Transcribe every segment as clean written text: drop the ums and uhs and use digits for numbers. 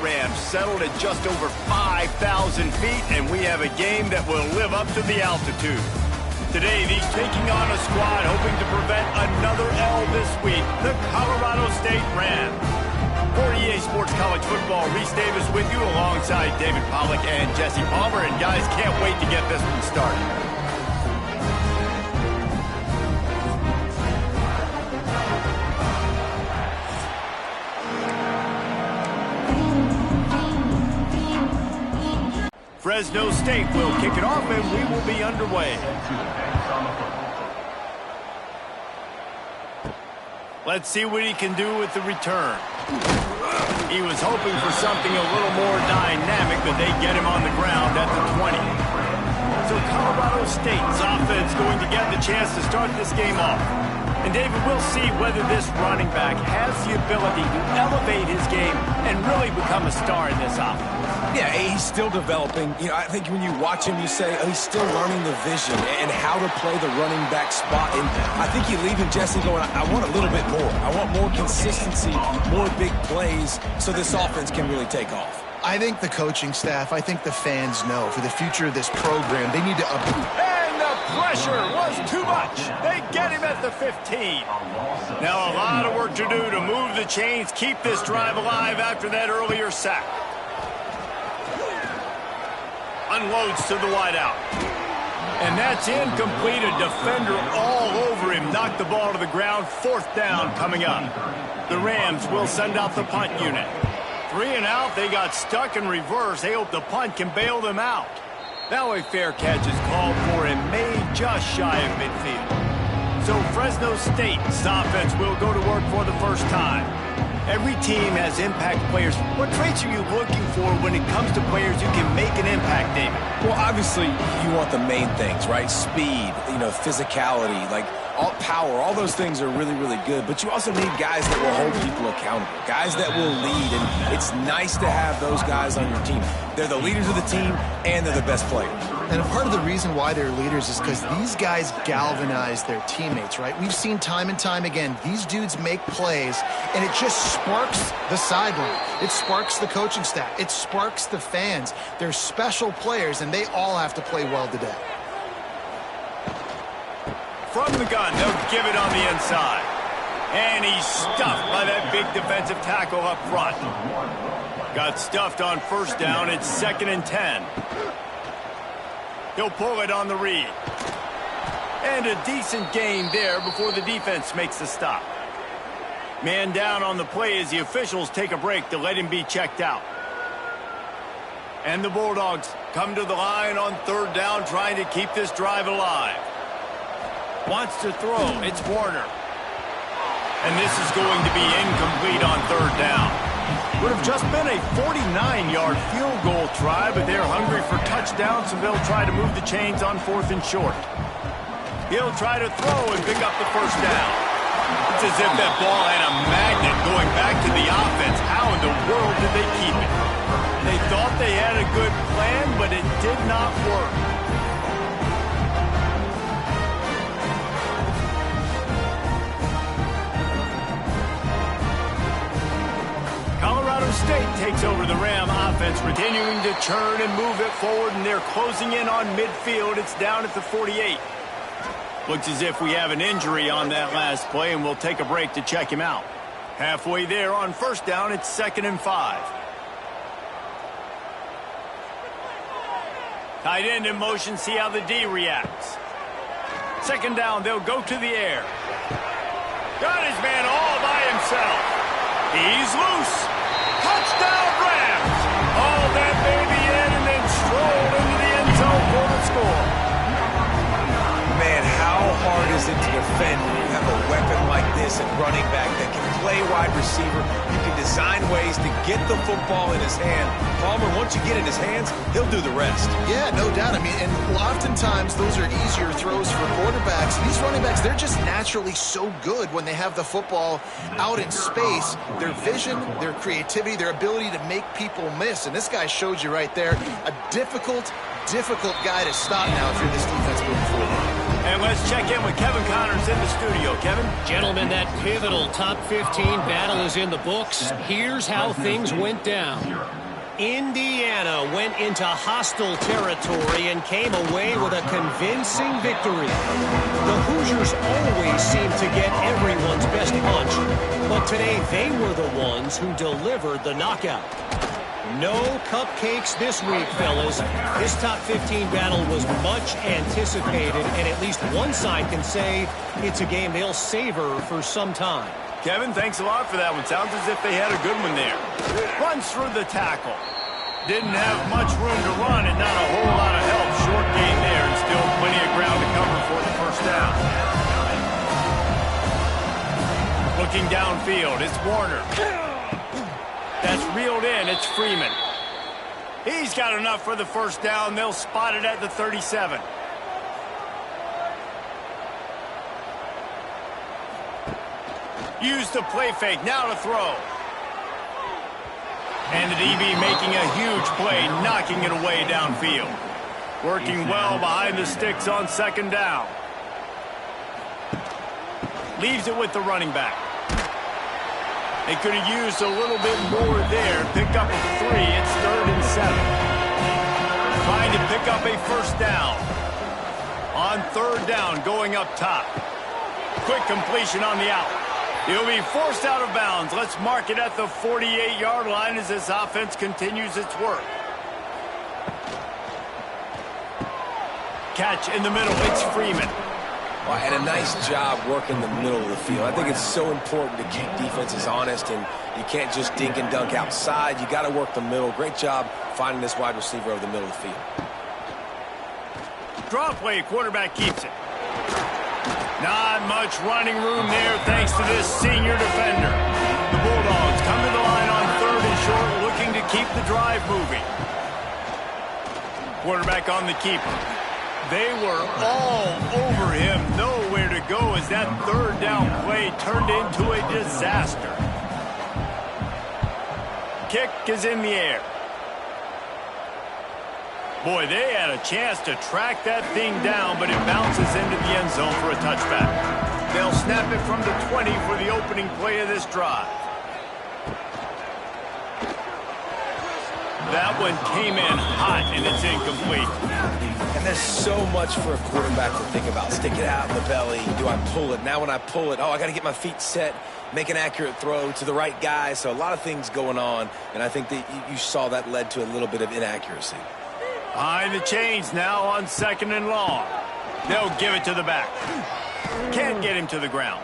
Rams settled at just over 5,000 feet, and we have a game that will live up to the altitude. Today, these taking on a squad hoping to prevent another L this week, the Colorado State Rams. For EA Sports College Football, Reese Davis with you alongside David Pollack and Jesse Palmer, and guys, can't wait to get this one started. Fresno State will kick it off, and we will be underway. Let's see what he can do with the return. He was hoping for something a little more dynamic, but they get him on the ground at the 20. So Colorado State's offense going to get the chance to start this game off. And David, we'll see whether this running back has the ability to elevate his game and really become a star in this offense. Yeah, he's still developing. You know, I think when you watch him, you say, oh, he's still learning the vision and how to play the running back spot. And I think you're leaving Jesse going, I want a little bit more. I want more consistency, more big plays, so this offense can really take off. I think the coaching staff, I think the fans know for the future of this program, they need to And the pressure was too much. They get him at the 15. Now a lot of work to do to move the chains, keep this drive alive after that earlier sack. Unloads to the wideout. And that's incomplete. A defender all over him. Knocked the ball to the ground. 4th down coming up. The Rams will send out the punt unit. 3 and out. They got stuck in reverse. They hope the punt can bail them out. Now a fair catch is called for and made just shy of midfield. So Fresno State's offense will go to work for the first time. Every team has impact players. What traits are you looking for when it comes to players who can make an impact, David? Well, obviously, you want the main things, right? Speed, you know, physicality, like all power, all those things are really, really good. But you also need guys that will hold people accountable, guys that will lead. And it's nice to have those guys on your team. They're the leaders of the team, and they're the best players. And part of the reason why they're leaders is because these guys galvanize their teammates, right? We've seen time and time again, these dudes make plays, and it just sparks the sideline. It sparks the coaching staff. It sparks the fans. They're special players, and they all have to play well today. From the gun, they'll give it on the inside. And he's stuffed by that big defensive tackle up front. Got stuffed on 1st down. It's 2nd and 10. He'll pull it on the read. And a decent gain there before the defense makes the stop. Man down on the play as the officials take a break to let him be checked out. And the Bulldogs come to the line on 3rd down, trying to keep this drive alive. Wants to throw. It's Warner. And this is going to be incomplete on 3rd down. Would have just been a 49-yard field goal try, but they're hungry for touchdowns, so they'll try to move the chains on 4th and short. He'll try to throw and pick up the 1st down. It's as if that ball had a magnet going back to the offense. How in the world did they keep it? They thought they had a good plan, but it did not work. Colorado State takes over the Ram offense, continuing to churn and move it forward, and they're closing in on midfield. It's down at the 48. Looks as if we have an injury on that last play, and we'll take a break to check him out. Halfway there on 1st down, it's 2nd and 5. Tight end in motion, see how the D reacts. 2nd down, they'll go to the air. Got his man all by himself. He's loose. Touchdown, Rams. Hauled that baby in and then strolled into the end zone for the score. Man, how hard is it to defend when you have a weapon like this at running back that can play wide receiver? You can design ways to get the football in his hand. Palmer, once you get it in his hands, he'll do the rest. Yeah, no doubt. I mean, and oftentimes those are easier throws for quarterbacks. These running backs, they're just naturally so good when they have the football out in space. Their vision, their creativity, their ability to make people miss. And this guy showed you right there, a difficult guy to stop now if you're this defense moving forward. And let's check in with Kevin Connors in the studio. Kevin? Gentlemen, that pivotal top 15 battle is in the books. Here's how things went down. Indiana went into hostile territory and came away with a convincing victory. The Hoosiers always seem to get everyone's best punch, but today they were the ones who delivered the knockout. No cupcakes this week, fellas. This top 15 battle was much anticipated, and at least one side can say it's a game they'll savor for some time. Kevin, thanks a lot for that one. Sounds as if they had a good one there. Runs through the tackle. Didn't have much room to run and not a whole lot of help. Short gain there and still plenty of ground to cover for the first down. Looking downfield, it's Warner. That's reeled in, it's Freeman. He's got enough for the first down. They'll spot it at the 37. Use the play fake, now to throw. And the DB making a huge play, knocking it away downfield. Working well behind the sticks on second down. Leaves it with the running back. They could have used a little bit more there. Pick up a 3. It's 3rd and 7. Trying to pick up a first down. On 3rd down, going up top. Quick completion on the out. He'll be forced out of bounds. Let's mark it at the 48-yard line as this offense continues its work. Catch in the middle. It's Freeman. Well, and a nice job working the middle of the field. I think it's so important to keep defenses honest, and you can't just dink and dunk outside. You got to work the middle. Great job finding this wide receiver over the middle of the field. Draw play, quarterback keeps it. Not much running room there thanks to this senior defender. The Bulldogs come to the line on 3rd and short, looking to keep the drive moving. Quarterback on the keeper. They were all over him, nowhere to go as that 3rd down play turned into a disaster. Kick is in the air. Boy, they had a chance to track that thing down, but it bounces into the end zone for a touchback. They'll snap it from the 20 for the opening play of this drive. That one came in hot, and it's incomplete. And there's so much for a quarterback to think about. Stick it out in the belly. Do I pull it? Now when I pull it, I got to get my feet set, make an accurate throw to the right guy. So a lot of things going on, and I think that you saw that led to a little bit of inaccuracy. Behind the chains now on 2nd and long. They'll give it to the back. Can't get him to the ground.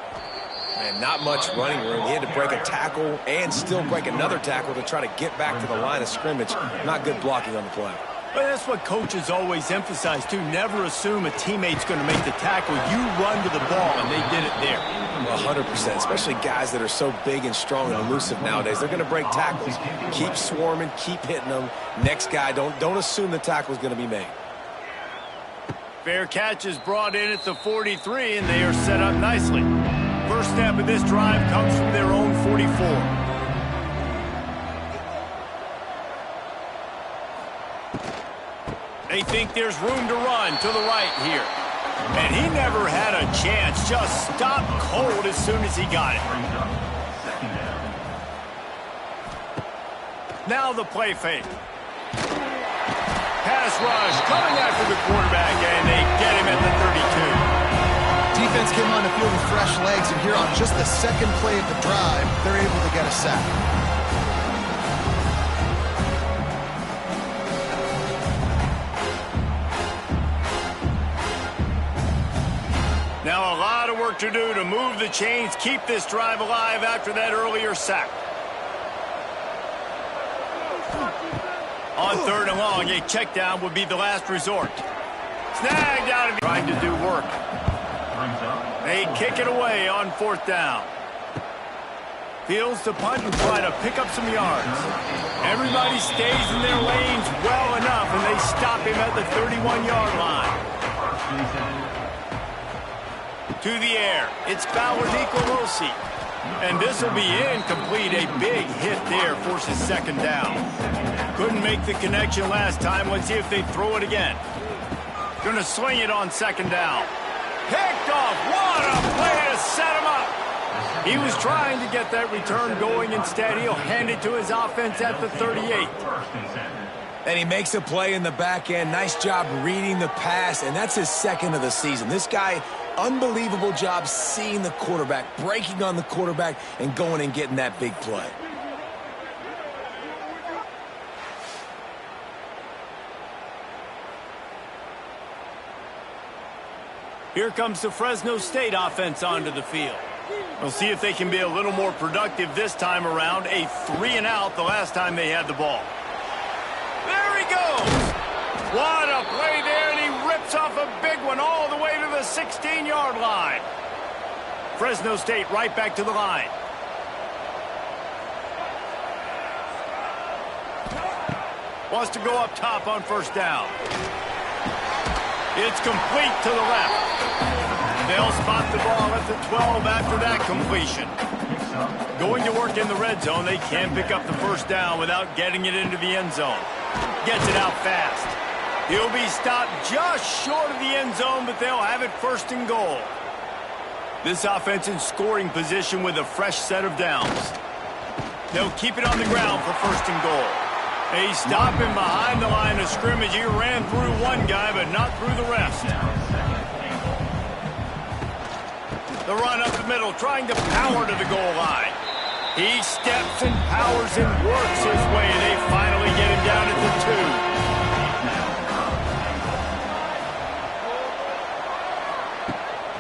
And not much running room. He had to break a tackle and still break another tackle to try to get back to the line of scrimmage. Not good blocking on the play. But that's what coaches always emphasize, too. Never assume a teammate's going to make the tackle. You run to the ball, and they did it there. 100%, especially guys that are so big and strong and elusive nowadays. They're going to break tackles. Keep swarming, keep hitting them. Next guy, don't assume the tackle's going to be made. Fair catch is brought in at the 43, and they are set up nicely. First step of this drive comes from their own 44. They think there's room to run to the right here. And he never had a chance. Just stopped cold as soon as he got it. Now the play fake. Pass rush coming after the quarterback, and they get him at the 32. Defense came on the field with fresh legs, and here on just the 2nd play of the drive, they're able to get a sack. Now a lot of work to do to move the chains, keep this drive alive after that earlier sack. On 3rd and long, a check down would be the last resort. Snagged out of trying to do work. They kick it away on 4th down. Fields to punt and try to pick up some yards. Everybody stays in their lanes well enough, and they stop him at the 31-yard line. To the air, it's Bauer-Nicolosi. And this will be incomplete. A big hit there forces 2nd down. Couldn't make the connection last time. Let's see if they throw it again. Going to sling it on 2nd down. Picked off. What a play to set him up. He was trying to get that return going. Instead, he'll hand it to his offense at the 38. And he makes a play in the back end. Nice job reading the pass, and that's his second of the season. This guy, unbelievable job seeing the quarterback, breaking on the quarterback, and going and getting that big play. Here comes the Fresno State offense onto the field. We'll see if they can be a little more productive this time around. A 3-and-out the last time they had the ball. There he goes. What a play there, and he rips off a big one all the way to the 16-yard line. Fresno State right back to the line. Wants to go up top on first down. It's complete to the left. They'll spot the ball at the 12 after that completion. Going to work in the red zone, they can't pick up the first down without getting it into the end zone. Gets it out fast. He'll be stopped just short of the end zone, but they'll have it first and goal. This offense in scoring position with a fresh set of downs. They'll keep it on the ground for first and goal. They stop him behind the line of scrimmage. He ran through one guy, but not through the rest. The run up the middle, trying to power to the goal line. He steps and powers and works his way. They finally get him down at the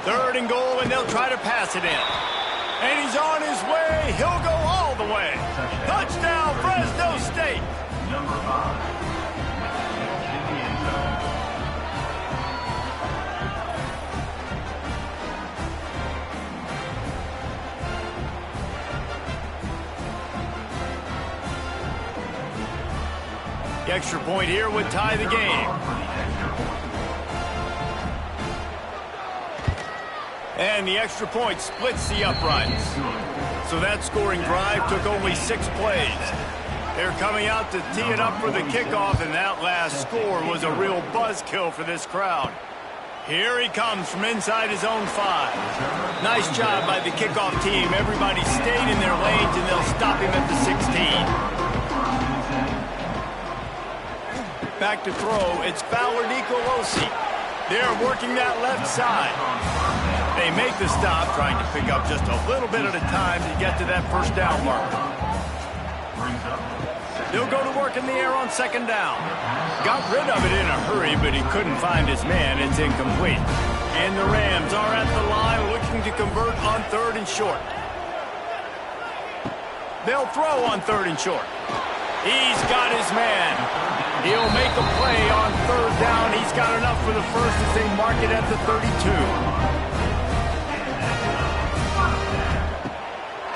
2. Third and goal, and they'll try to pass it in. And he's on his way. He'll go all the way. Touchdown, Fresno State. Number 5. The extra point here would tie the game. And the extra point splits the uprights. So that scoring drive took only 6 plays. They're coming out to tee it up for the kickoff, and that last score was a real buzzkill for this crowd. Here he comes from inside his own 5. Nice job by the kickoff team. Everybody stayed in their lanes, and they'll stop him at the 16. Back to throw. It's Fowler Nicolosi. They're working that left side. They make the stop, trying to pick up just a little bit at a time to get to that first down marker. They'll go to work in the air on second down. Got rid of it in a hurry, but he couldn't find his man. It's incomplete. And the Rams are at the line looking to convert on third and short. They'll throw on third and short. He's got his man. He'll make a play on third down. He's got enough for the first as they mark it at the 32.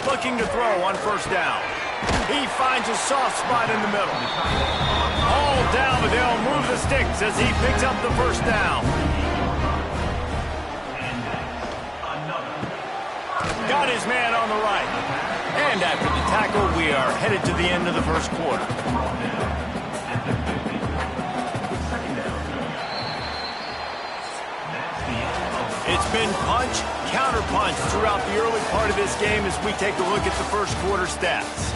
Looking to throw on first down. He finds a soft spot in the middle. All down, but they'll move the sticks as he picks up the first down. Got his man on the right. And after the tackle, we are headed to the end of the first quarter. It's been punch, counter-punch throughout the early part of this game as we take a look at the first quarter stats.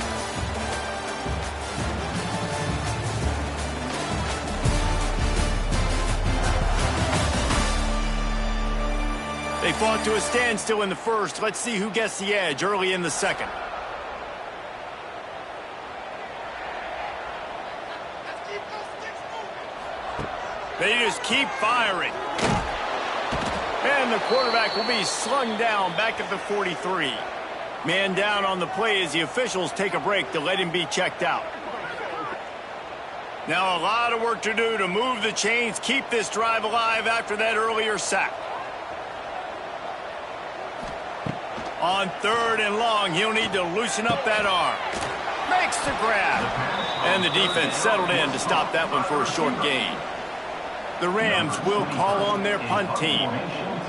They fought to a standstill in the first. Let's see who gets the edge early in the second. They just keep firing. And the quarterback will be slung down back at the 43. Man down on the play as the officials take a break to let him be checked out. Now a lot of work to do to move the chains, keep this drive alive after that earlier sack. On third and long, he'll need to loosen up that arm. Makes the grab. And the defense settled in to stop that one for a short gain. The Rams will call on their punt team.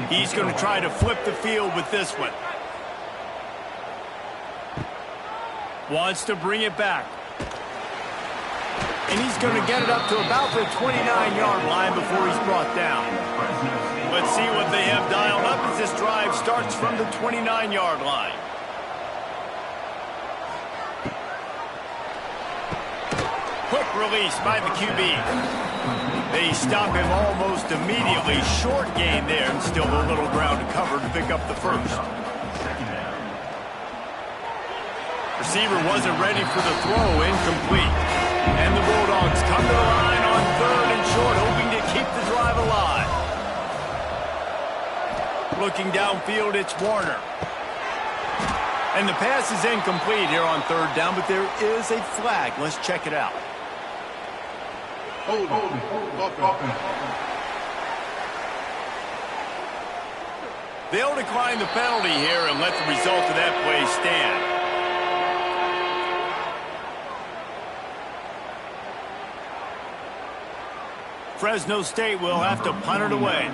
He's going to try to flip the field with this one. Wants to bring it back. And he's going to get it up to about the 29-yard line before he's brought down. Let's see what they have dialed up as this drive starts from the 29-yard line. Quick release by the QB. They stop him almost immediately. Short gain there, and still a little ground to cover to pick up the first. Receiver wasn't ready for the throw, incomplete. And the Bulldogs come to the line on 3rd and short, hoping to keep the drive alive. Looking downfield, it's Warner. And the pass is incomplete here on 3rd down, but there is a flag. Let's check it out. They'll decline the penalty here and let the result of that play stand. Fresno State will have to punt it away.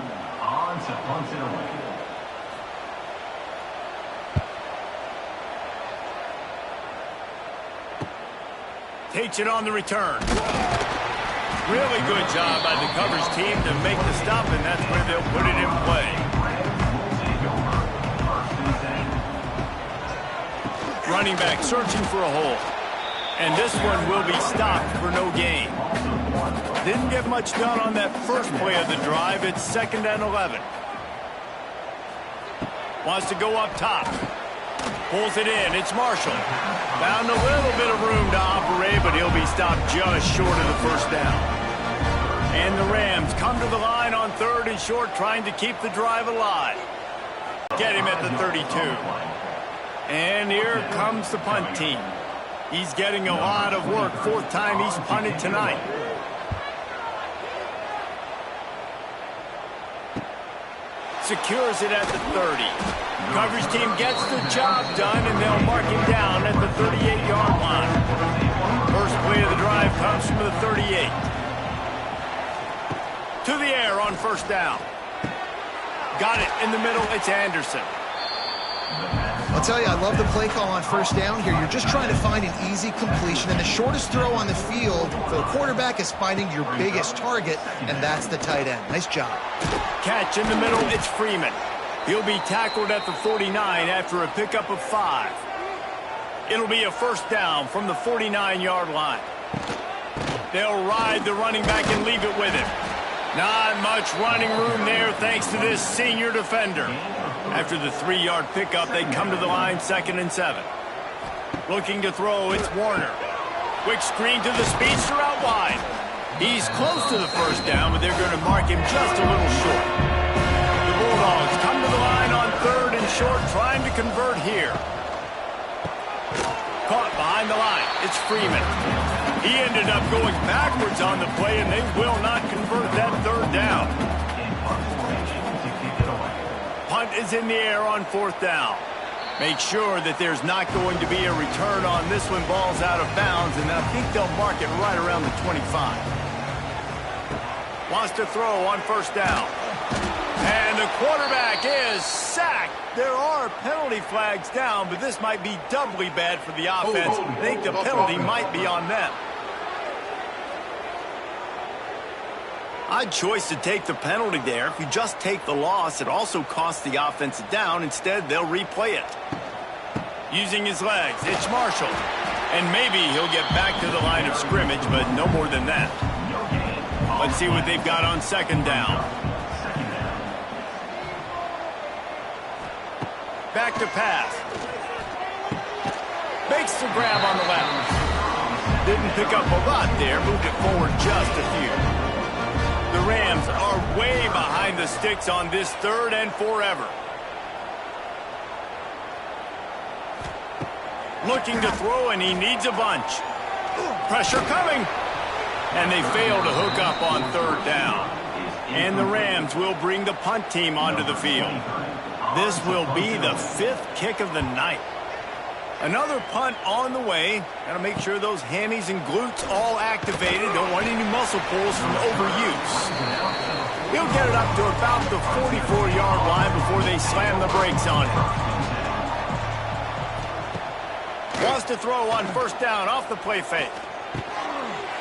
Takes it on the return. Really good job by the coverage team to make the stop, and that's where they'll put it in play. Running back searching for a hole. And this one will be stopped for no gain. Didn't get much done on that first play of the drive. It's 2nd and 11. Wants to go up top. Pulls it in. It's Marshall. Found a little bit of room to operate, but he'll be stopped just short of the first down. And the Rams come to the line on 3rd and short, trying to keep the drive alive. Get him at the 32. And here comes the punt team. He's getting a lot of work. 4th time he's punted tonight. Secures it at the 30. Coverage team gets the job done, and they'll mark him down at the 38-yard line. First play of the drive comes from the 38. To the air on 1st down. Got it in the middle. It's Anderson. I'll tell you, I love the play call on 1st down here. You're just trying to find an easy completion, and the shortest throw on the field for the quarterback is finding your biggest target, and that's the tight end. Nice job. Catch in the middle, it's Freeman. He'll be tackled at the 49 after a pickup of 5. It'll be a 1st down from the 49-yard line. They'll ride the running back and leave it with him. Not much running room there thanks to this senior defender. After the 3-yard pickup, they come to the line 2nd and 7. Looking to throw, it's Warner. Quick screen to the speedster out wide. He's close to the 1st down, but they're going to mark him just a little short. The Bulldogs come to the line on 3rd and short, trying to convert here. Caught behind the line. It's Freeman. He ended up going backwards on the play, and they will not convert that 3rd down. Punt is in the air on 4th down. Make sure that there's not going to be a return on this one. Ball's out of bounds, and I think they'll mark it right around the 25. Wants to throw on 1st down. And the quarterback is sacked. There are penalty flags down, but this might be doubly bad for the offense. I think the penalty might be on them. Odd choice to take the penalty there. If you just take the loss, it also costs the offense down. Instead, they'll replay it. Using his legs, it's Marshall. And maybe he'll get back to the line of scrimmage, but no more than that. Let's see what they've got on 2nd down. Back to pass. Makes the grab on the left. Didn't pick up a lot there. Moved it forward just a few. The Rams are way behind the sticks on this 3rd and forever. Looking to throw, and he needs a bunch. Pressure coming. And they fail to hook up on 3rd down. And the Rams will bring the punt team onto the field. This will be the 5th kick of the night. Another punt on the way. Got to make sure those hammies and glutes all activated. Don't want any muscle pulls from overuse. He'll get it up to about the 44-yard line before they slam the brakes on him. Wants to throw on 1st down off the play fake.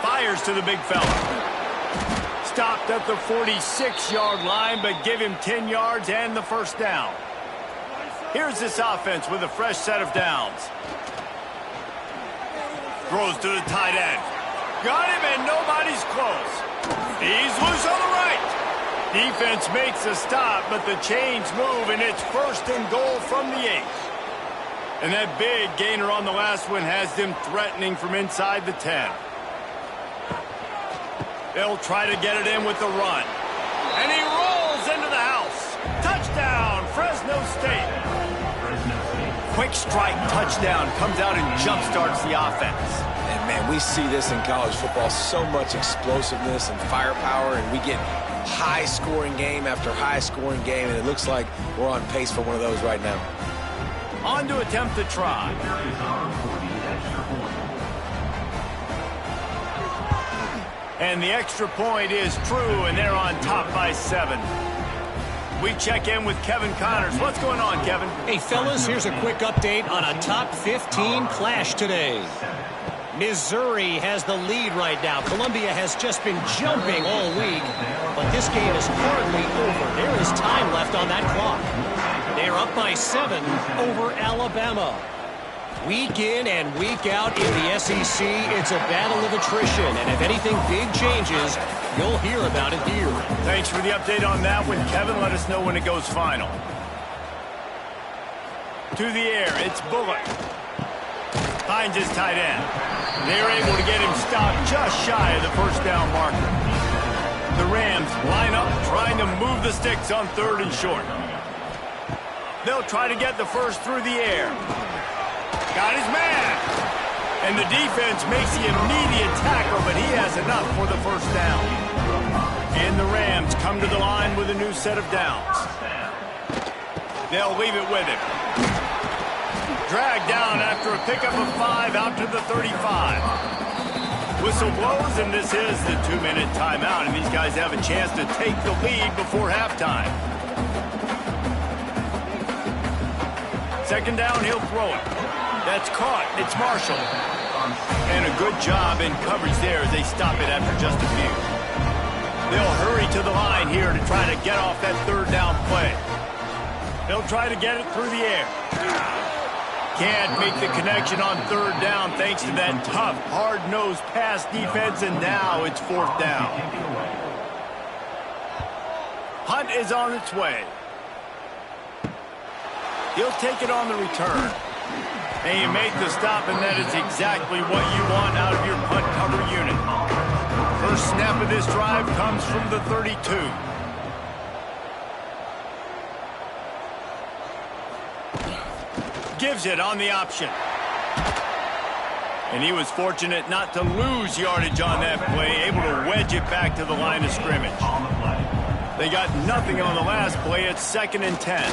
Fires to the big fella. Stopped at the 46-yard line, but give him 10 yards and the first down. Here's this offense with a fresh set of downs. Throws to the tight end. Got him, and nobody's close. He's loose on the right. Defense makes a stop, but the chains move, and it's first and goal from the 8. And that big gainer on the last one has them threatening from inside the 10. They'll try to get it in with the run. And he rolls into the house. Touchdown, Fresno State. Quick strike touchdown comes out and jumpstarts the offense. And, man, we see this in college football, so much explosiveness and firepower, and we get high-scoring game after high-scoring game, and it looks like we're on pace for one of those right now. On to attempt the try. And the extra point is true, and they're on top by 7. We check in with Kevin Connors. What's going on, Kevin? Hey, fellas, here's a quick update on a top 15 clash today. Missouri has the lead right now. Columbia has just been jumping all week, but this game is hardly over. There is time left on that clock. They're up by 7 over Alabama. Week in and week out in the SEC, it's a battle of attrition, and if anything big changes, you'll hear about it here. Thanks for the update on that one, Kevin. Let us know when it goes final. To the air, it's Bullock. Finds his tight end. They're able to get him stopped just shy of the first down marker. The Rams line up trying to move the sticks on 3rd and short. They'll try to get the first through the air. Got his man. And the defense makes the immediate tackle, but he has enough for the first down. And the Rams come to the line with a new set of downs. They'll leave it with him. Dragged down after a pickup of 5 out to the 35. Whistle blows, and this is the 2-minute timeout, and these guys have a chance to take the lead before halftime. Second down, he'll throw it. That's caught. It's Marshall. And a good job in coverage there as they stop it after just a few. They'll hurry to the line here to try to get off that 3rd down play. They'll try to get it through the air. Can't make the connection on 3rd down thanks to that tough, hard-nosed pass defense, and now it's 4th down. Hunt is on its way. He'll take it on the return. And you make the stop, and that is exactly what you want out of your punt cover unit. First snap of this drive comes from the 32. Gives it on the option. And he was fortunate not to lose yardage on that play, able to wedge it back to the line of scrimmage. They got nothing on the last play. It's 2nd and 10.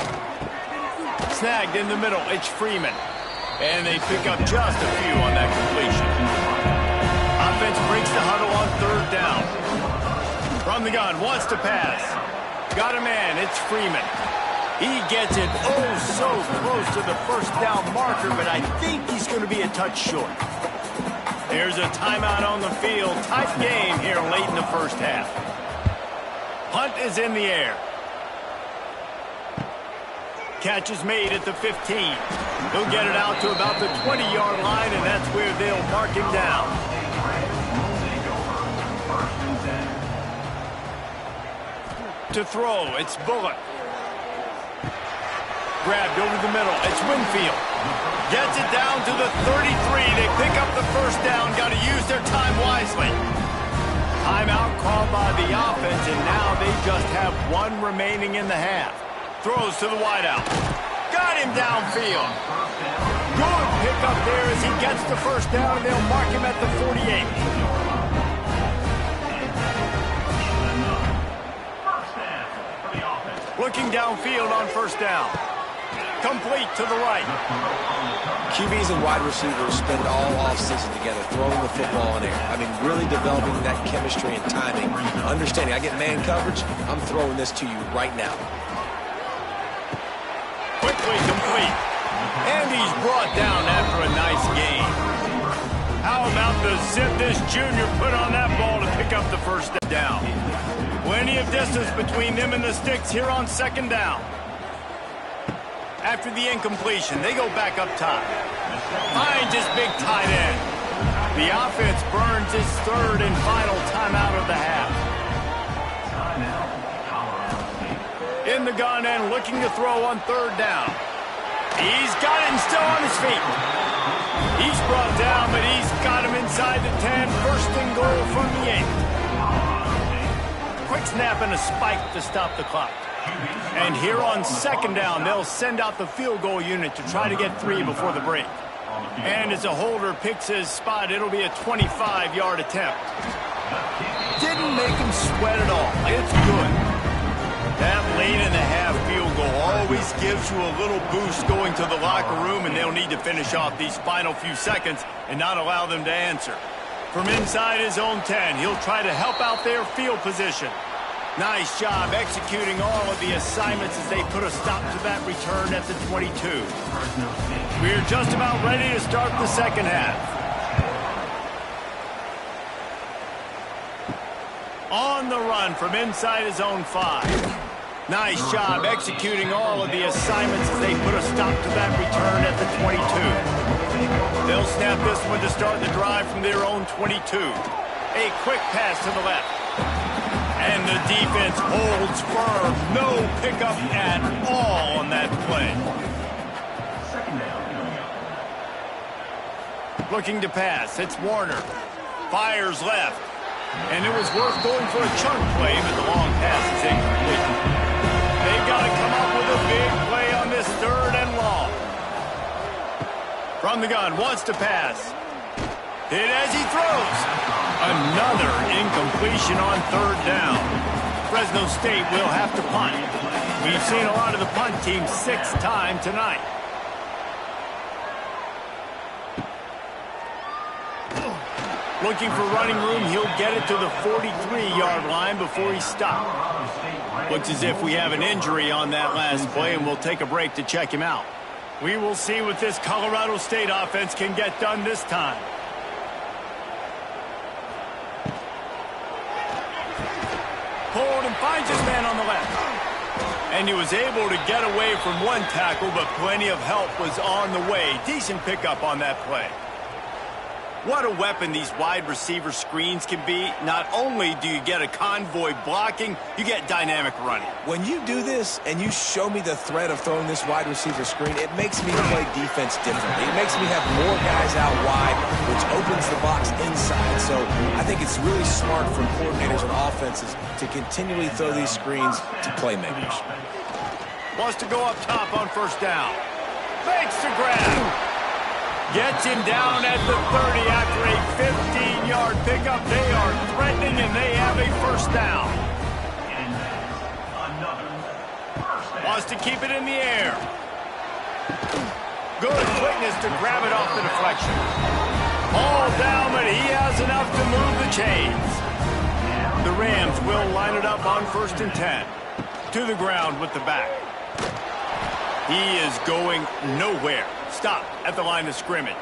Snagged in the middle. It's Freeman. And they pick up just a few on that completion. Offense breaks the huddle on 3rd down. From the gun, wants to pass. Got a man, it's Freeman. He gets it so close to the first down marker, but I think he's going to be a touch short. There's a timeout on the field. Tight game here late in the first half. Punt is in the air. Catch is made at the 15. He'll get it out to about the 20-yard line, and that's where they'll mark him down. To throw, it's Bullock. Grabbed over the middle, it's Winfield. Gets it down to the 33. They pick up the first down, got to use their time wisely. Timeout called by the offense, and now they just have 1 remaining in the half. Throws to the wideout. Got him downfield. Good pickup there as he gets the first down, and they'll mark him at the 48. Looking downfield on first down. Complete to the right. QBs and wide receivers spend all offseason together throwing the football in air. I mean, really developing that chemistry and timing. Understanding, I get man coverage, I'm throwing this to you right now. Quickly complete. And he's brought down after a nice game. How about the zip this junior put on that ball to pick pick up the first down. Plenty of distance between them and the sticks here on second down. After the incompletion, they go back up top. Finds his big tight end. The offense burns its third and final timeout of the half. In the gun and looking to throw on third down. He's got it and still on his feet. He's brought down, but he's got him inside the 10. First and goal from the 8. Quick snap and a spike to stop the clock. And here on second down, they'll send out the field goal unit to try to get 3 before the break. And as a holder picks his spot, it'll be a 25-yard attempt. Didn't make him sweat at all. It's good. That late in the half field goal always gives you a little boost going to the locker room, and they'll need to finish off these final few seconds and not allow them to answer. From inside his own 10, he'll try to help out their field position. Nice job executing all of the assignments as they put a stop to that return at the 22. We're just about ready to start the second half. On the run from inside his own 5. Nice job executing all of the assignments as they put a stop to that return at the 22. They'll snap this one to start the drive from their own 22. A quick pass to the left. And the defense holds firm. No pickup at all on that play. Looking to pass. It's Warner. Fires left. And it was worth going for a chunk play, but the long pass is incomplete. They've got to come up with a big play on this third and long. From the gun, wants to pass. Hit as he throws. Another incompletion on third down. Fresno State will have to punt. We've seen a lot of the punt teams 6 times tonight. Looking for running room, he'll get it to the 43-yard line before he stopped. Looks as if we have an injury on that last play, and we'll take a break to check him out. We will see what this Colorado State offense can get done this time. Pulled and finds his man on the left. And he was able to get away from one tackle, but plenty of help was on the way. Decent pickup on that play. What a weapon these wide receiver screens can be. Not only do you get a convoy blocking, you get dynamic running. When you do this and you show me the threat of throwing this wide receiver screen, it makes me play defense differently. It makes me have more guys out wide, which opens the box inside. So I think it's really smart from coordinators and offenses to continually throw these screens to playmakers. Wants to go up top on first down. Makes the grab. Gets him down at the 30 after a 15-yard pickup. They are threatening, and they have a first down. Wants to keep it in the air. Good quickness to grab it off the deflection. All down, but he has enough to move the chains. The Rams will line it up on 1st and 10. To the ground with the back. He is going nowhere. Stop at the line of scrimmage.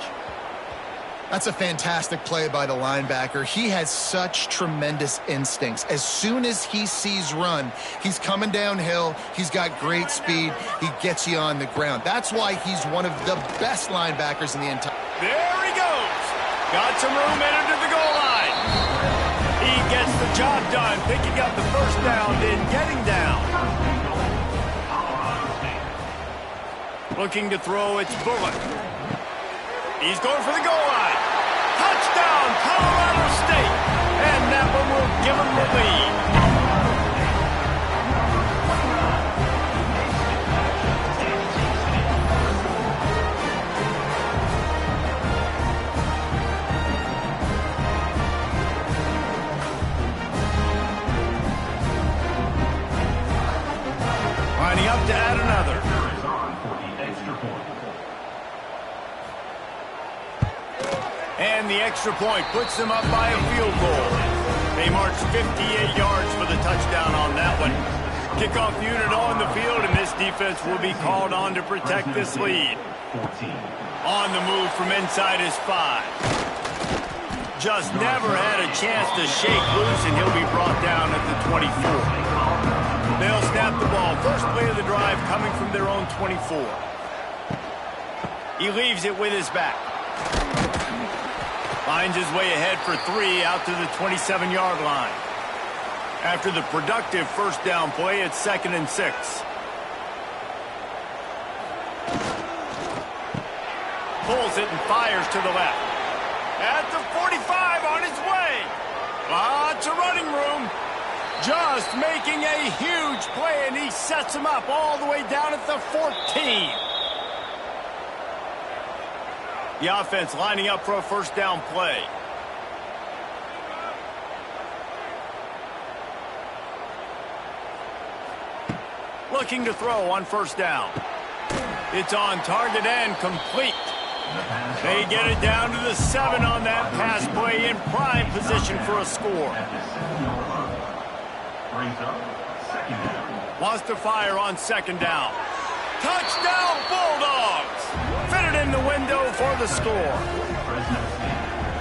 That's a fantastic play by the linebacker. He has such tremendous instincts. As soon as he sees run, he's coming downhill. He's got great speed. He gets you on the ground. That's why he's one of the best linebackers in the entire. There he goes. Got some room headed to the goal line. He gets the job done, picking up the first down, then getting down. Looking to throw, it's Bullock. He's going for the goal line. Touchdown, Colorado State. And that one will give them the lead. Lining up to add another. And the extra point puts them up by a field goal. They march 58 yards for the touchdown on that one. Kickoff unit on the field, and this defense will be called on to protect this lead. On the move from inside his 5. just never had a chance to shake loose, and he'll be brought down at the 24. They'll snap the ball. First play of the drive coming from their own 24. He leaves it with his back. Finds his way ahead for 3 out to the 27-yard line. After the productive first down play, it's 2nd and 6. Pulls it and fires to the left. At the 45 on his way. Lots of running room. Just making a huge play, and he sets him up all the way down at the 14. The offense lining up for a first down play. Looking to throw on first down. It's on target and complete. They get it down to the 7 on that pass play, in prime position for a score. Wants to fire on 2nd down. Touchdown Bulldogs! Fitted in the window for the score.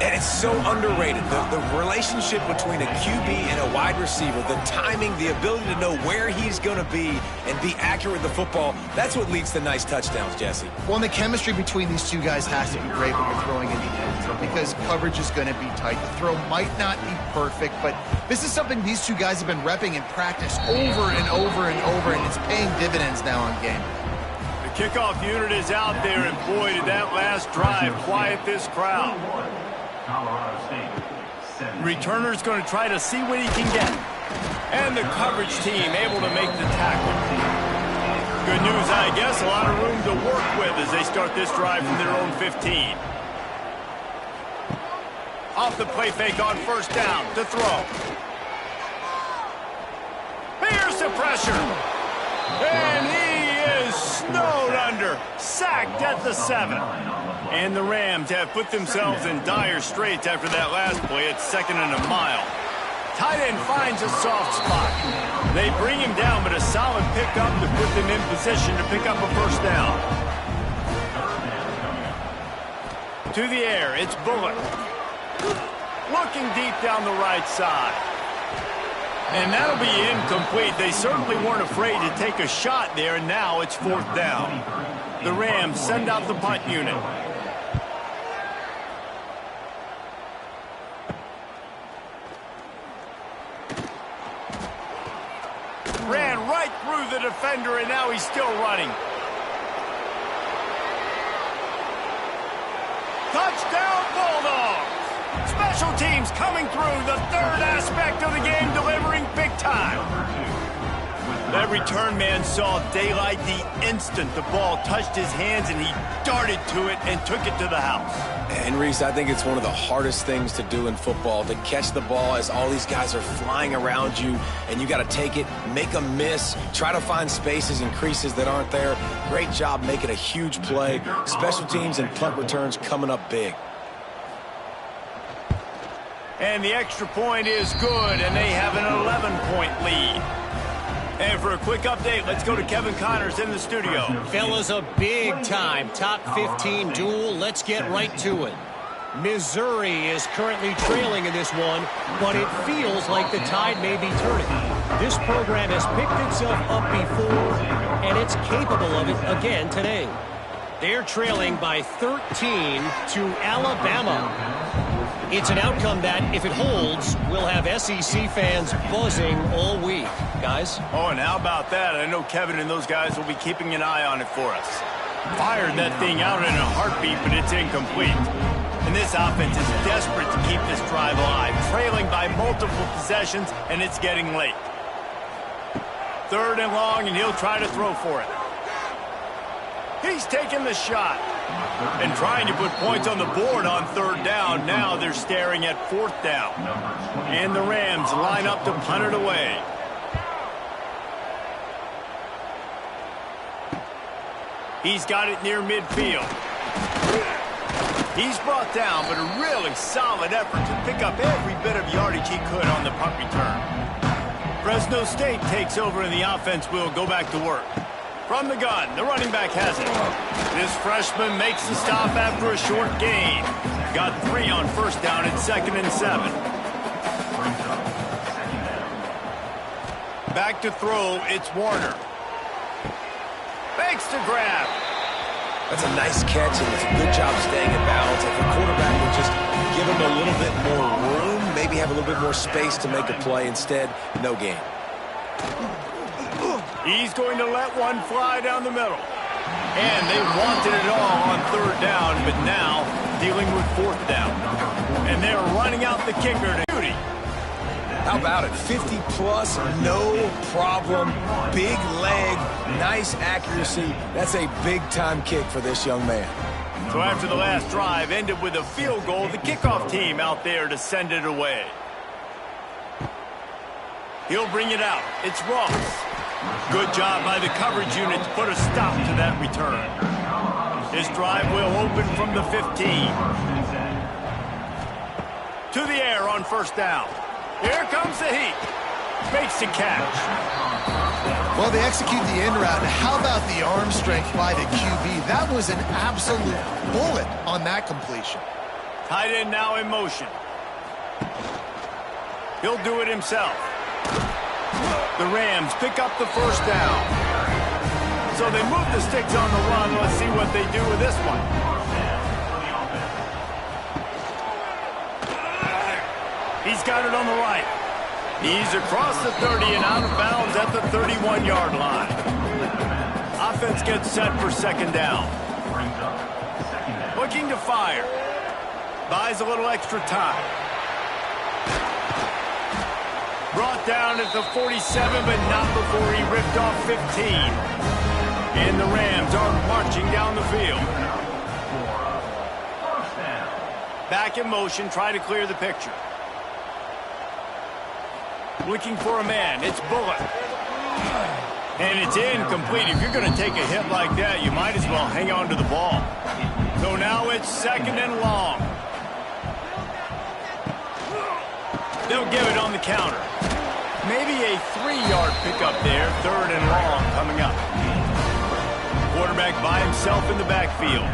And it's so underrated. The relationship between a QB and a wide receiver, the timing, the ability to know where he's going to be and be accurate with the football, that's what leads to nice touchdowns, Jesse. Well, and the chemistry between these two guys has to be great when you're throwing in the end zone, because coverage is going to be tight. The throw might not be perfect, but this is something these two guys have been repping in practice over and over and over, and it's paying dividends now on game. The kickoff unit is out there, and boy, did that last drive quiet this crowd. Returner's going to try to see what he can get. And the coverage team able to make the tackle. Good news, I guess, a lot of room to work with as they start this drive from their own 15. Off the play fake on first down to throw. Here's the pressure. And he is snowed under. Sacked at the 7. And the Rams have put themselves in dire straits after that last play. It's 2nd and a mile. Tight end finds a soft spot. They bring him down, but a solid pickup to put them in position to pick up a first down. To the air, it's Bullock. Looking deep down the right side. And that'll be incomplete. They certainly weren't afraid to take a shot there, and now it's 4th down. The Rams send out the punt unit. Ran right through the defender, and now he's still running. Touchdown Bulldogs! Special teams coming through, the third aspect of the game, delivering big time. That return man saw daylight the instant the ball touched his hands, and he darted to it and took it to the house. And Reese, I think it's one of the hardest things to do in football, to catch the ball as all these guys are flying around you, and you got to take it, make a miss, try to find spaces and creases that aren't there. Great job making a huge play. Special teams and punt returns coming up big. And the extra point is good, and they have an 11-point lead. And for a quick update, let's go to Kevin Connors in the studio. Fellas, a big-time top 15 duel. Let's get right to it. Missouri is currently trailing in this one, but it feels like the tide may be turning. This program has picked itself up before, and it's capable of it again today. They're trailing by 13 to Alabama. It's an outcome that, if it holds, will have SEC fans buzzing all week. Guys? Oh, and how about that? I know Kevin and those guys will be keeping an eye on it for us. Fired that thing out in a heartbeat, but it's incomplete. And this offense is desperate to keep this drive alive, trailing by multiple possessions, and it's getting late. 3rd and long, and he'll try to throw for it. He's taking the shot and trying to put points on the board on 3rd down. Now they're staring at 4th down. And the Rams line up to punt it away. He's got it near midfield. He's brought down, but a really solid effort to pick up every bit of yardage he could on the punt return. Fresno State takes over, and the offense will go back to work. From the gun, the running back has it. This freshman makes the stop after a short gain. Got 3 on first down at 2nd and 7. Back to throw, it's Warner. Fakes to grab. That's a nice catch, and it's a good job staying in balance. If the quarterback would just give him a little bit more room, maybe have a little bit more space to make a play. Instead, no gain. He's going to let one fly down the middle. And they wanted it all on 3rd down, but now dealing with 4th down. And they're running out the kicker to duty. How about it? 50-plus, no problem. Big leg, nice accuracy. That's a big-time kick for this young man. So after the last drive ended with a field goal, the kickoff team out there to send it away. He'll bring it out. It's Ross. Good job by the coverage unit to put a stop to that return. His drive will open from the 15. To the air on 1st down. Here comes the heat. Makes the catch. Well, they execute the in route. How about the arm strength by the QB? That was an absolute bullet on that completion. Tight end now in motion. He'll do it himself. The Rams pick up the 1st down. So they move the sticks on the run. Let's see what they do with this one. He's got it on the right. He's across the 30 and out of bounds at the 31-yard line. Offense gets set for 2nd down. Looking to fire. Buys a little extra time. Brought down at the 47, but not before he ripped off 15. And the Rams are marching down the field. Back in motion, try to clear the picture. Looking for a man, it's Bullock. And it's incomplete. If you're going to take a hit like that, you might as well hang on to the ball. So now it's 2nd and long. They'll give it on the counter. Maybe a 3-yard pickup there, 3rd and long coming up. Quarterback by himself in the backfield.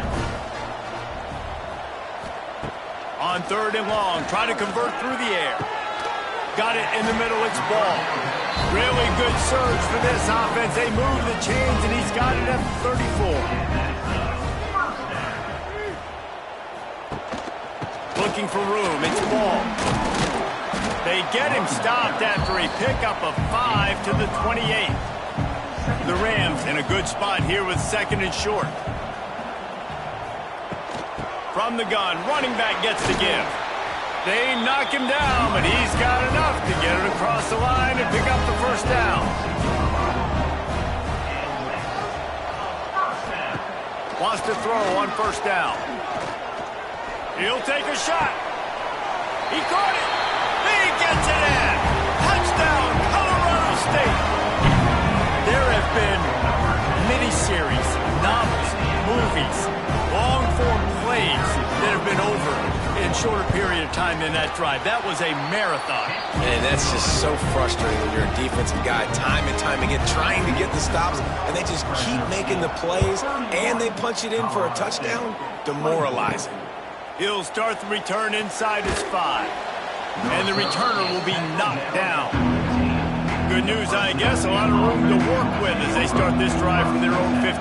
On 3rd and long, try to convert through the air. Got it in the middle, it's Ball. Really good surge for this offense. They move the chains, and he's got it at the 34. Looking for room, it's Ball. They get him stopped after a pickup of 5 to the 28. The Rams in a good spot here with 2nd and short. From the gun, running back gets the give. They knock him down, but he's got enough to get it across the line and pick up the 1st down. Wants to throw on 1st down. He'll take a shot. He caught it. He gets it in. Touchdown, Colorado State. There have been miniseries, novels, movies, long-form plays that have been over in shorter period of time than that drive. That was a marathon. And that's just so frustrating when you're a defensive guy, time and time again, trying to get the stops, and they just keep making the plays, and they punch it in for a touchdown. Demoralizing. He'll start the return inside his 5. And the returner will be knocked down. Good news, I guess, a lot of room to work with as they start this drive from their own 15.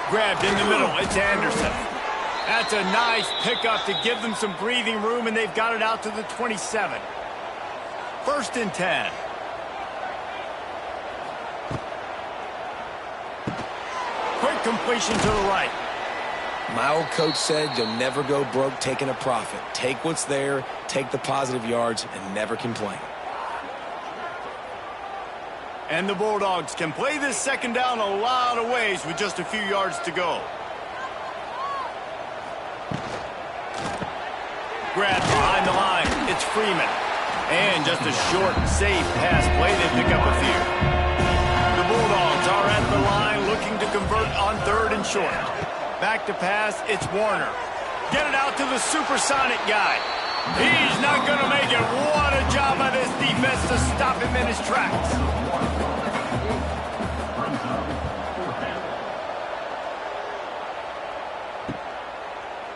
Grabbed in the middle, it's Anderson. That's a nice pickup to give them some breathing room, and they've got it out to the 27. 1st and 10. Quick completion to the right. My old coach said you'll never go broke taking a profit. Take what's there, take the positive yards, and never complain. And the Bulldogs can play this 2nd down a lot of ways with just a few yards to go. Grabbed behind the line. It's Freeman. And just a short, safe pass play. They pick up a few. The Bulldogs are at the line looking to convert on 3rd and short. Back to pass, it's Warner. Get it out to the supersonic guy. He's not going to make it. What a job by this defense to stop him in his tracks.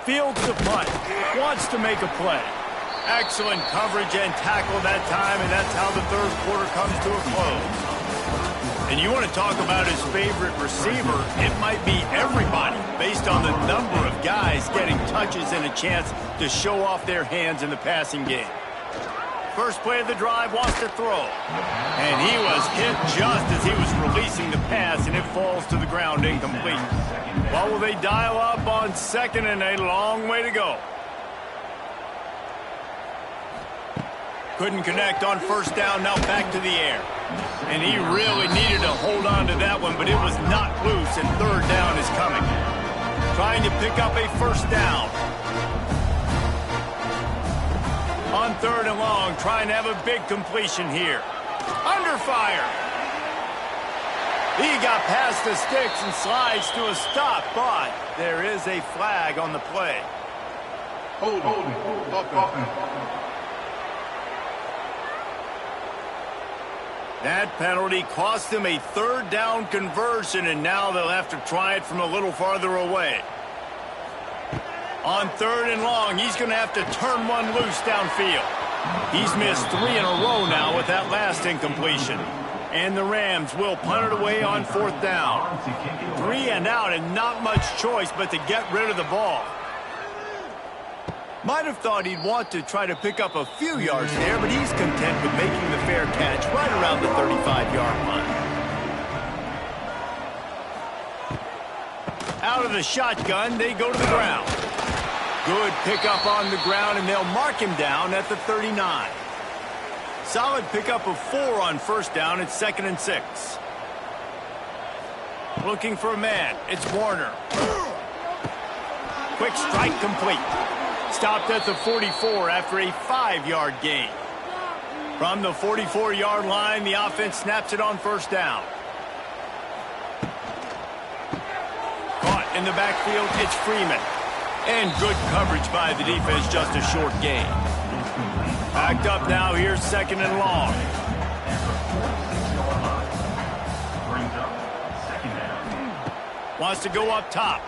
Fields the punt. Wants to make a play. Excellent coverage and tackle that time, and that's how the third quarter comes to a close. And you want to talk about his favorite receiver, it might be everybody based on the number of guys getting touches and a chance to show off their hands in the passing game. First play of the drive, wants to throw. And he was hit just as he was releasing the pass, and it falls to the ground incomplete. Well, will they dial up on second and a long way to go? Couldn't connect on first down, now back to the air. And he really needed to hold on to that one, but it was not loose, and third down is coming. Trying to pick up a first down. On third and long, trying to have a big completion here. Under fire. He got past the sticks and slides to a stop, but there is a flag on the play. Hold on. That penalty cost him a third down conversion, and now they'll have to try it from a little farther away. On third and long, he's going to have to turn one loose downfield. He's missed 3 in a row now with that last incompletion. And the Rams will punt it away on fourth down. 3 and out, and not much choice but to get rid of the ball. Might have thought he'd want to try to pick up a few yards there, but he's content with making the fair catch right around the 35-yard line. Out of the shotgun, they go to the ground. Good pickup on the ground, and they'll mark him down at the 39. Solid pickup of 4 on first down. It's 2nd and 6. Looking for a man. It's Warner. Quick strike complete. Stopped at the 44 after a 5-yard gain. From the 44-yard line, the offense snaps it on first down. Caught in the backfield, it's Freeman. And good coverage by the defense, just a short gain. Backed up now, here's 2nd and long. Wants to go up top.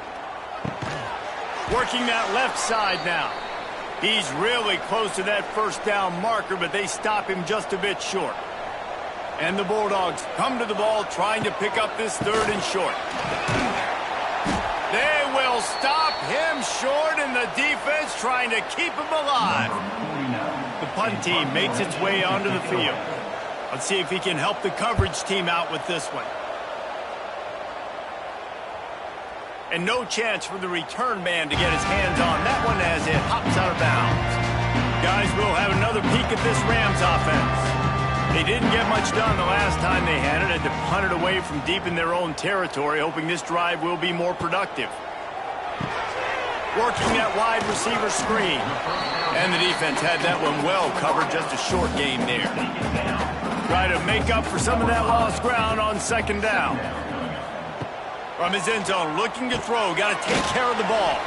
Working that left side now. He's really close to that first down marker, but they stop him just a bit short. And the Bulldogs come to the ball trying to pick up this 3rd and short. They will stop him short, and the defense trying to keep him alive. The punt team makes its way onto the field. Let's see if he can help the coverage team out with this one. And no chance for the return man to get his hands on that one as it hops out of bounds. Guys, we'll have another peek at this Rams offense. They didn't get much done the last time they had it. Had to punt it away from deep in their own territory, hoping this drive will be more productive. Working that wide receiver screen. And the defense had that one well covered, just a short gain there. Try to make up for some of that lost ground on 2nd down. From his end zone, looking to throw, got to take care of the ball.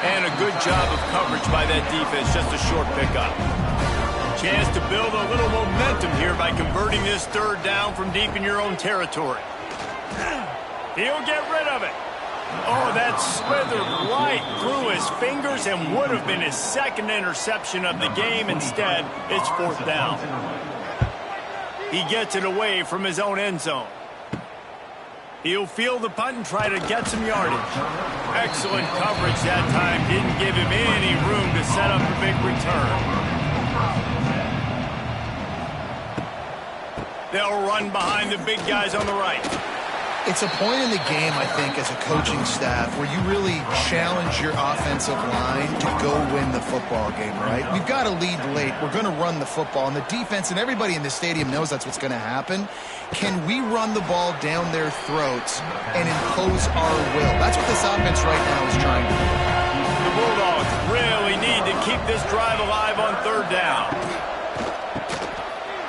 And a good job of coverage by that defense, just a short pickup. Chance to build a little momentum here by converting this 3rd down from deep in your own territory. He'll get rid of it. Oh, that slithered right through his fingers and would have been his 2nd interception of the game. Instead, it's 4th down. He gets it away from his own end zone. He'll field the punt and try to get some yardage. Excellent coverage that time. Didn't give him any room to set up a big return. They'll run behind the big guys on the right. It's a point in the game, I think, as a coaching staff where you really challenge your offensive line to go win the football game, right? We've got to lead late. We're going to run the football, and the defense and everybody in the stadium knows that's what's going to happen. Can we run the ball down their throats and impose our will? That's what this offense right now is trying to do. The Bulldogs really need to keep this drive alive on 3rd down.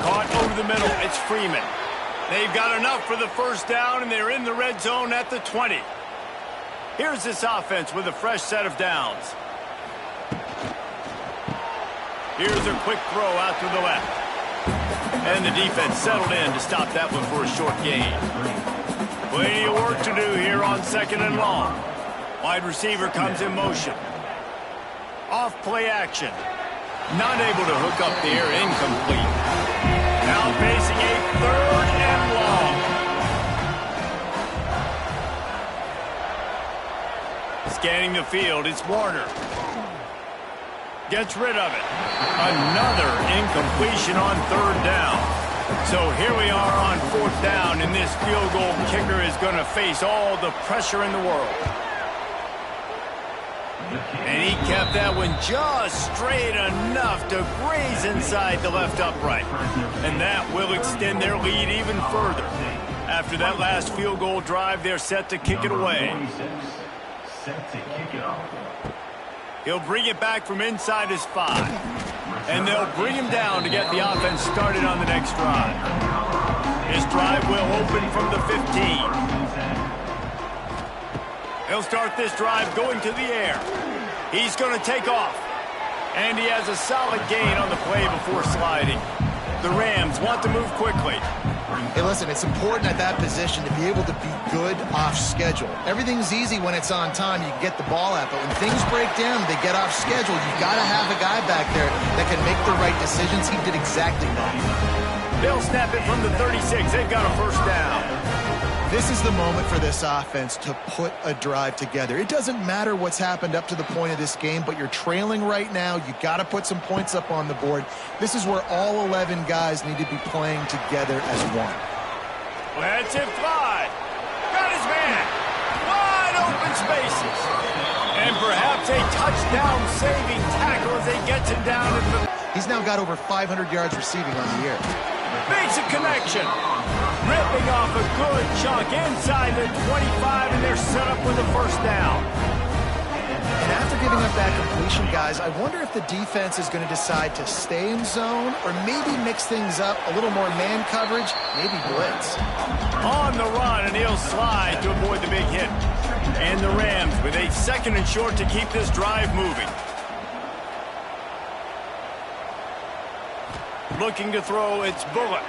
Caught over the middle. It's Freeman. They've got enough for the first down, and they're in the red zone at the 20. Here's this offense with a fresh set of downs. Here's a quick throw out to the left. And the defense settled in to stop that one for a short gain. Plenty of work to do here on 2nd and long. Wide receiver comes in motion. Off play action. Not able to hook up there, incomplete. Now facing a 3rd and long. Scanning the field, it's Warner. Gets rid of it. Another incompletion on 3rd down. So here we are on 4th down, and this field goal kicker is going to face all the pressure in the world. And he kept that one just straight enough to graze inside the left upright. And that will extend their lead even further. After that last field goal drive, they're set to kick it away. He'll bring it back from inside his 5. And they'll bring him down to get the offense started on the next drive. This drive will open from the 15. He'll start this drive going to the air. He's going to take off. And he has a solid gain on the play before sliding. The Rams want to move quickly. Hey, listen, it's important at that position to be able to be good off schedule. Everything's easy when it's on time. You can get the ball out. But when things break down, they get off schedule. You've got to have a guy back there that can make the right decisions. He did exactly that. They'll snap it from the 36. They've got a 1st down. This is the moment for this offense to put a drive together. It doesn't matter what's happened up to the point of this game, but you're trailing right now. You got to put some points up on the board. This is where all 11 guys need to be playing together as one. Lets it fly. Got his man. Wide open spaces. And perhaps a touchdown-saving tackle as they get him down. He's now got over 500 yards receiving on the year. Makes a connection. Ripping off a good chunk inside the 25, and they're set up with a 1st down. And after giving up that completion, guys, I wonder if the defense is going to decide to stay in zone or maybe mix things up, a little more man coverage, maybe blitz. On the run, and he'll slide to avoid the big hit. And the Rams with a 2nd and short to keep this drive moving. Looking to throw, it's Bullock.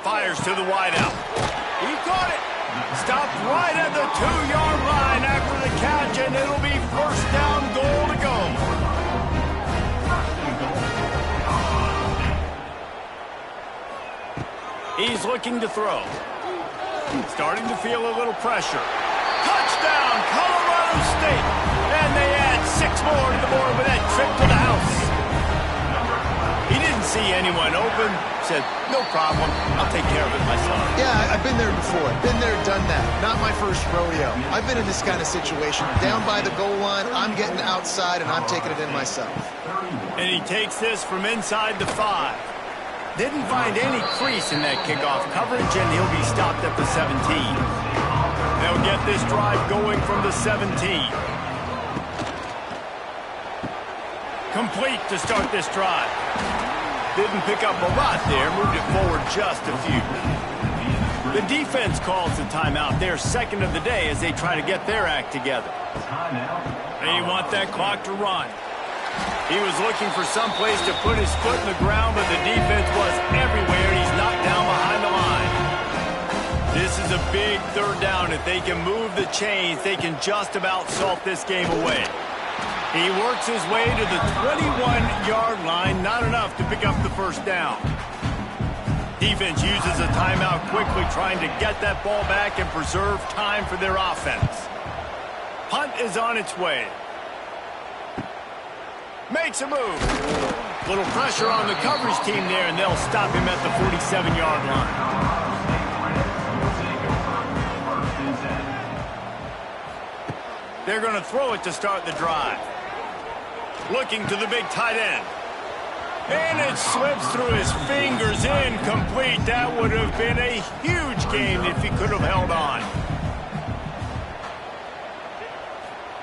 Fires to the wideout. He caught it. Stopped right at the 2-yard line after the catch, and it'll be 1st down, goal to go. He's looking to throw. Starting to feel a little pressure. Touchdown, Colorado State. And they add 6 more to the board with that trip to the house. He didn't see anyone open. Said, no problem. I'll take care of it myself. Yeah, I've been there before. Been there, done that. Not my first rodeo. I've been in this kind of situation. Down by the goal line, I'm getting outside, and I'm taking it in myself. And he takes this from inside the 5. Didn't find any crease in that kickoff coverage, and he'll be stopped at the 17. They'll get this drive going from the 17. Complete to start this drive. Didn't pick up a lot there, moved it forward just a few. The defense calls the timeout. They're 2nd of the day as they try to get their act together. They want that clock to run. He was looking for some place to put his foot in the ground, but the defense was everywhere, and he's knocked down behind the line. This is a big 3rd down. If they can move the chains, they can just about salt this game away. He works his way to the 21-yard line, not enough to pick up the 1st down. Defense uses a timeout quickly, trying to get that ball back and preserve time for their offense. Punt is on its way. Makes a move. Little pressure on the coverage team there, and they'll stop him at the 47-yard line. They're going to throw it to start the drive. Looking to the big tight end. And it slips through his fingers, incomplete. That would have been a huge gain if he could have held on.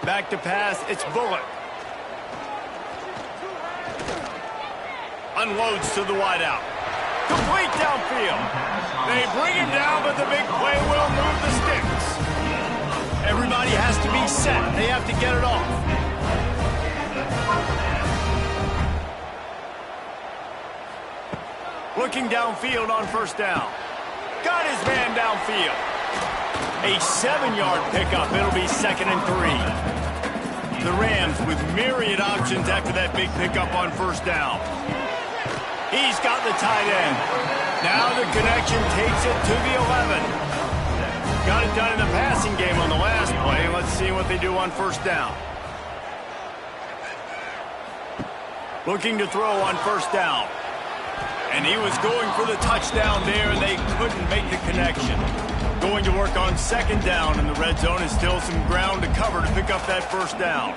Back to pass, it's Bullock. Unloads to the wideout. Complete downfield. They bring him down, but the big play will move the sticks. Everybody has to be set. They have to get it off. Looking downfield on first down. Got his man downfield. A 7-yard pickup. It'll be 2nd and 3. The Rams with myriad options after that big pickup on first down. He's got the tight end. Now the connection takes it to the 11. Got it done in the passing game on the last play. Let's see what they do on first down. Looking to throw on first down. And he was going for the touchdown there, and they couldn't make the connection. Going to work on 2nd down in the red zone, and still some ground to cover to pick up that first down.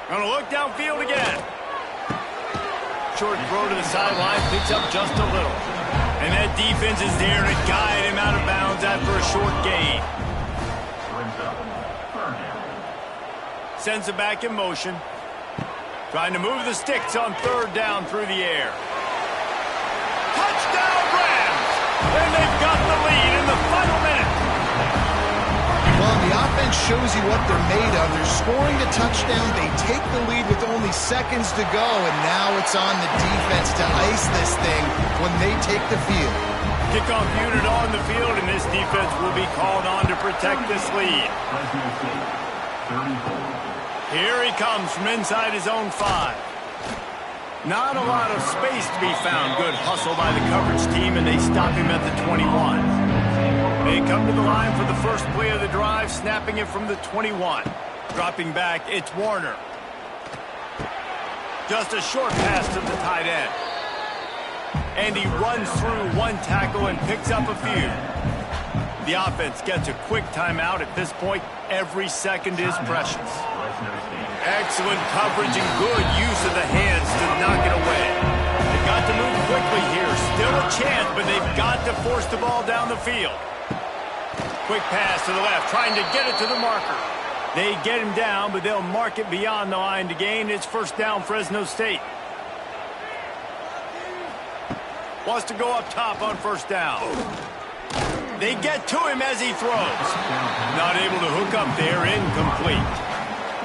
Gonna look downfield again. Short throw to the sideline, picks up just a little. And that defense is there to guide him out of bounds after a short gain. Sends it back in motion. Trying to move the sticks on 3rd down through the air. Touchdown Rams! And they've got the lead in the final minute. Well, the offense shows you what they're made of. They're scoring a touchdown. They take the lead with only seconds to go, and now it's on the defense to ice this thing when they take the field. Kickoff unit on the field, and this defense will be called on to protect this lead. Here he comes from inside his own 5. Not a lot of space to be found. Good hustle by the coverage team, and they stop him at the 21. They come to the line for the first play of the drive, snapping it from the 21. Dropping back, it's Warner. Just a short pass to the tight end. And he runs through one tackle and picks up a few. The offense gets a quick timeout. At this point, every second is precious. Excellent coverage and good use of the hands to knock it away. They've got to move quickly here. Still a chance, but they've got to force the ball down the field. Quick pass to the left, trying to get it to the marker. They get him down, but they'll mark it beyond the line to gain. It's first down, Fresno State. Wants to go up top on first down. They get to him as he throws. Not able to hook up there, incomplete.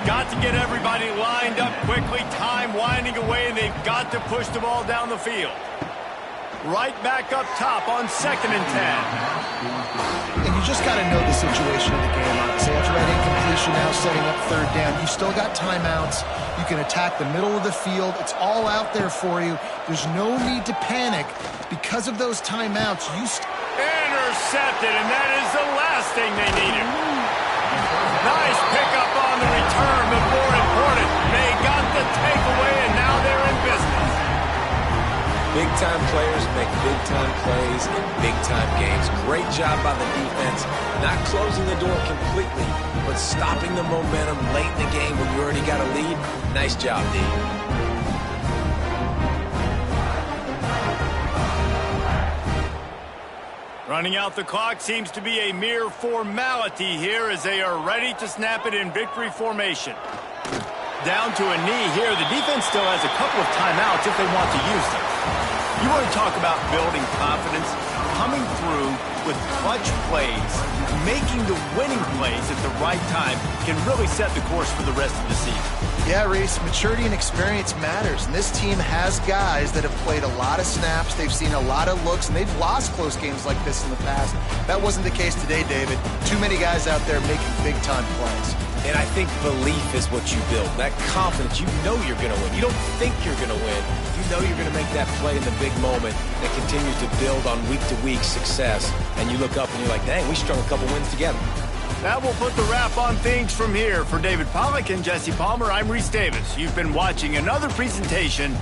Got to get everybody lined up quickly, time winding away, and they've got to push the ball down the field. Right back up top on 2nd and 10. And you just got to know the situation of the game, obviously. After that incompletion, now setting up 3rd down. You still got timeouts. You can attack the middle of the field. It's all out there for you. There's no need to panic. Because of those timeouts, intercepted, and that is the last thing they needed. Nice pickup on the return, but more important, they got the takeaway, and now they're in business. Big-time players make big-time plays in big-time games. Great job by the defense, not closing the door completely, but stopping the momentum late in the game when you already got a lead. Nice job, D. Running out the clock seems to be a mere formality here as they are ready to snap it in victory formation. Down to a knee here. The defense still has a couple of timeouts if they want to use them. You want to talk about building confidence, coming through with clutch plays, making the winning plays at the right time can really set the course for the rest of the season. Yeah, Reese, maturity and experience matters, and this team has guys that have played a lot of snaps, they've seen a lot of looks, and they've lost close games like this in the past. That wasn't the case today, David. Too many guys out there making big-time plays. And I think belief is what you build. That confidence, you know you're going to win. You don't think you're going to win. You know you're going to make that play in the big moment that continues to build on week-to-week success. And you look up and you're like, dang, we strung a couple wins together. That will put the wrap on things from here. For David Pollack and Jesse Palmer, I'm Reese Davis. You've been watching another presentation